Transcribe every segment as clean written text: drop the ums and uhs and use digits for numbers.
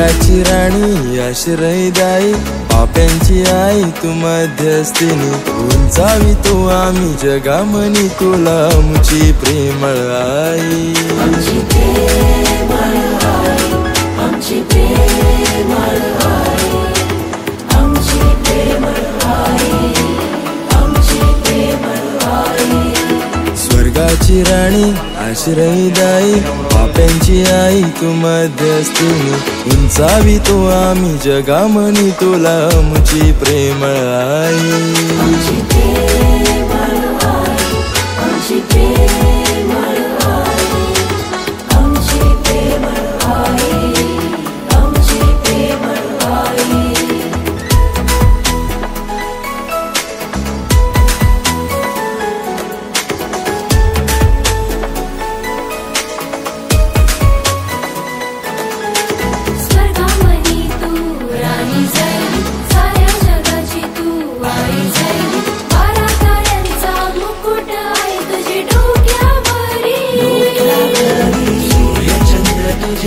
स्वर्गाची राणी आश्रयदायी पाप्यांची आई तू मध्यस्थिनी उंचावी तू आम्ही जगामनी तुला आमची प्रेमळ आई आमची प्रेमळ आई आमची प्रेमळ आई आमची प्रेमळ आई आमची प्रेमळ आई स्वर्गाची राणी आश्रयदायी पाप्यांची आई तू मध्यस्थिनी उंचावी तू आम्ही जगामनी तुला आमची प्रेमळ आई आमची प्रेमळ आई आमची प्रेमळ आई आमची प्रेमळ आई आमची प्रेमळ आई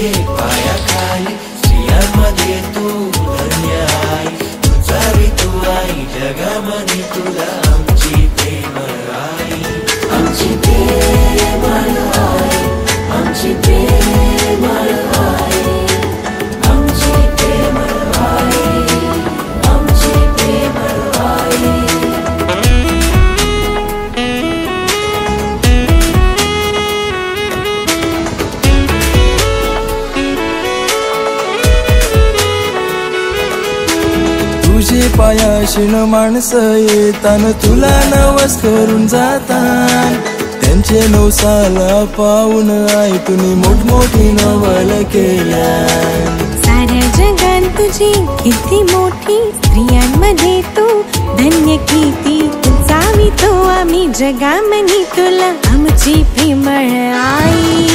पायाखाली स्त्रियांमध्ये तू धन्य आई तुझावी तू आई जगामध्ये तुला आमची प्रेमळ आई आमची प्रेमळ आई आमची प्रेमळ आई आमची प्रेमळ आई आमची प्रेमळ आई तुझे पायाशीन माणसं येतान तुला नवस करून जातात त्यांचे नवसाला पाहून आई तुम्ही मोठमोठी नवल केल्या साऱ्या जगात तुझी किती मोठी स्त्रियांमध्ये तू धन्य किती उंचावी तो आम्ही जगामनी तुला आमची प्रेमळ आई